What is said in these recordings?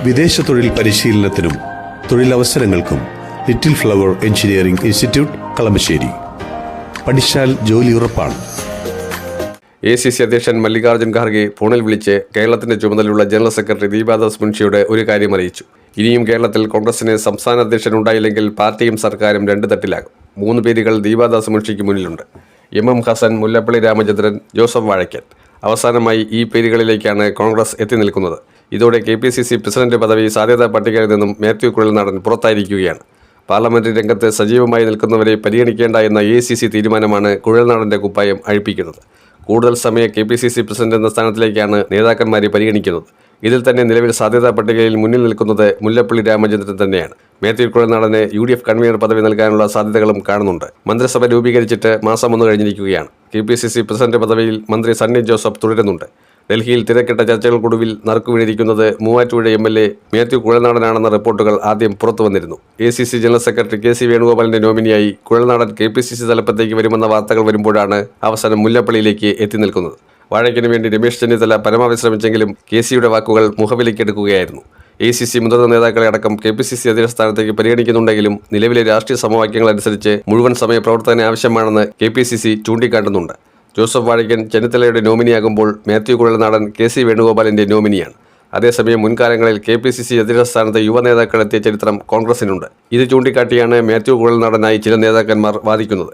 വിദേശ തൊഴിൽ പരിശീലനത്തിനും തൊഴിലവസരങ്ങൾക്കും little flower engineering institute Kalamassery. പഠിച്ചാൽ ജോലി ഉറപ്പാണ്. ACC അധ്യക്ഷൻ മല്ലികാർജ്ജുൻ ഖാർഗെ ഫോണിൽ വിളിച്ച് കേരളത്തിന്റെ ചുമതലയുള്ള ജനറൽ സെക്രട്ടറി ദീപാദാസ് മുൻഷിയുടെ ഒരു കാര്യം അറിയിച്ചു. ഇനിയും കേരളത്തിൽ കോൺഗ്രസിന് സംസ്ഥാന അധ്യക്ഷൻ ഉണ്ടായില്ലെങ്കിൽ പാർട്ടിയും സർക്കാരും രണ്ട് തട്ടിലാകും. 3 പേരുകൾ ദീപാദാസ് മുൻഷിക്ക് മുന്നിലുണ്ട്. MM Hassan, Mullappally Ramachandran, Joseph Vazhakkal. അവസാനമായി ഈ പേരുകളിലേക്കാണ് കോൺഗ്രസ് എത്തി നിൽക്കുന്നത്. ഇതോടെ KPCC പ്രസിഡന്റ് പദവി സാധ്യതാ പട്ടികയിൽ നിന്നും മാത്യു കുഴൽനാടൻ പുറത്തായിരിക്കുകയാണ്. പാർലമെന്ററി രംഗത്ത് സജീവമായി നിൽക്കുന്നവരെ പരിഗണിക്കേണ്ട എന്ന ACC തീരുമാനമാണ് കുഴൽനാടന്റെ കുപ്പായം അഴിപ്പിക്കുന്നത്. കൂടുതൽ സമയം KPCC പ്രസിഡന്റ് എന്ന സ്ഥാനത്തിലേക്കാണ് നേതാക്കന്മാരെ പരിഗണിക്കുന്നത്. ഇതിൽ തന്നെ നിലവിൽ സാധ്യതാ പട്ടികയിൽ മുന്നിൽ നിൽക്കുന്നത് മുല്ലപ്പള്ളി രാമചന്ദ്രൻ തന്നെയാണ്. മാത്യു കുഴൽനാടന് UDF കൺവീനർ പദവി നൽകാനുള്ള സാധ്യതകളും കാണുന്നുണ്ട്. മന്ത്രിസഭ രൂപീകരിച്ചിട്ട് മാസം 1 കഴിഞ്ഞിരിക്കുകയാണ്. KPCC പ്രസിഡന്റ് പദവിയിൽ മന്ത്രി സണ്ണി ജോസഫ് തുടരുന്നുണ്ട്. ഡൽഹിയിൽ തിരക്കിട്ട ചർച്ചകൾക്കൊടുവിൽ നറുക്കുവീണിരിക്കുന്നത് മൂവാറ്റുപുഴ MLA മാത്യു കുഴൽനാടനാണെന്ന റിപ്പോർട്ടുകൾ ആദ്യം പുറത്തു വന്നിരുന്നു. ACC ജനറൽ സെക്രട്ടറി KC വേണുഗോപാലിന്റെ നോമിനിയായി കുഴൽനാടൻ KPCC തലപ്പത്തേക്ക് വരുമെന്ന വാർത്തകൾ വരുമ്പോഴാണ് അവസാനം മുല്ലപ്പള്ളിയിലേക്ക് എത്തി നിൽക്കുന്നത്. വാഴയ്ക്കിന് വേണ്ടി രമേശ് ചെന്നിത്തല പരമാവധി ശ്രമിച്ചെങ്കിലും KCയുടെ വാക്കുകൾ മുഖവിലേക്കെടുക്കുകയായിരുന്നു. ACC മുതിർന്ന നേതാക്കളെ അടക്കം KPCC അധ്യക്ഷ സ്ഥാനത്തേക്ക് പരിഗണിക്കുന്നുണ്ടെങ്കിലും നിലവിലെ രാഷ്ട്രീയ സമവാക്യങ്ങൾ അനുസരിച്ച് മുഴുവൻ സമയ പ്രവർത്തനം ആവശ്യമാണെന്ന് KPCC ചൂണ്ടിക്കാട്ടുന്നുണ്ട്. ജോസഫ് വാഴയ്ക്കൻ ചെന്നിത്തലയുടെ നോമിനിയാകുമ്പോൾ മാത്യു കുഴൽനാടൻ KC വേണുഗോപാലിന്റെ നോമിനിയാണ്. അതേസമയം മുൻകാലങ്ങളിൽ KPCC അധ്യക്ഷ സ്ഥാനത്ത് യുവ നേതാക്കൾ എത്തിയ ചരിത്രം കോൺഗ്രസിനുണ്ട്. ഇത് ചൂണ്ടിക്കാട്ടിയാണ് മാത്യു കുഴൽനാടനായി ചില നേതാക്കന്മാർ വാദിക്കുന്നത്.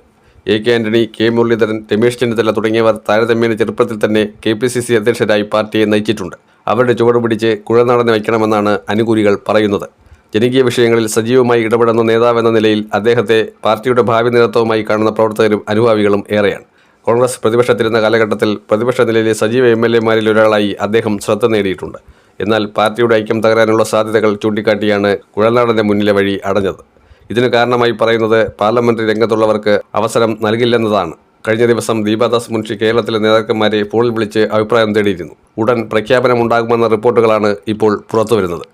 AK ആന്റണി, K മുരളീധരൻ, രമേശ് ചെന്നിത്തല തുടങ്ങിയവർ താരതമ്യേന ചെറുപ്പത്തിൽ തന്നെ KPCC അധ്യക്ഷരായി പാർട്ടിയെ നയിച്ചിട്ടുണ്ട്. അവരുടെ ചുവട് പിടിച്ച് കുഴൽനാടനെ വയ്ക്കണമെന്നാണ് അനുകൂലികൾ പറയുന്നത്. ജനകീയ വിഷയങ്ങളിൽ സജീവമായി ഇടപെടുന്ന നേതാവെന്ന നിലയിൽ അദ്ദേഹത്തെ പാർട്ടിയുടെ ഭാവി നേതൃത്വവുമായി കാണുന്ന പ്രവർത്തകരും അനുഭാവികളും ഏറെയാണ്. കോൺഗ്രസ് പ്രതിപക്ഷത്തിരുന്ന കാലഘട്ടത്തിൽ പ്രതിപക്ഷ നിലയിലെ സജീവ MLA-മാരിൽ ഒരാളായി അദ്ദേഹം ശ്രദ്ധ നേടിയിട്ടുണ്ട്. എന്നാൽ പാർട്ടിയുടെ ഐക്യം തകരാനുള്ള സാധ്യതകൾ ചൂണ്ടിക്കാട്ടിയാണ് കുഴൽനാടന്റെ മുന്നിലെ വഴി അടഞ്ഞത്. ഇതിന് കാരണമായി പറയുന്നത് പാർലമെന്ററി രംഗത്തുള്ളവർക്ക് അവസരം നൽകില്ലെന്നതാണ്. കഴിഞ്ഞ ദിവസം ദീപാദാസ് മുൻഷി കേരളത്തിലെ നേതാക്കന്മാരെ ഫോണിൽ വിളിച്ച് അഭിപ്രായം തേടിയിരുന്നു. ഉടൻ പ്രഖ്യാപനമുണ്ടാകുമെന്ന റിപ്പോർട്ടുകളാണ് ഇപ്പോൾ പുറത്തുവരുന്നത്.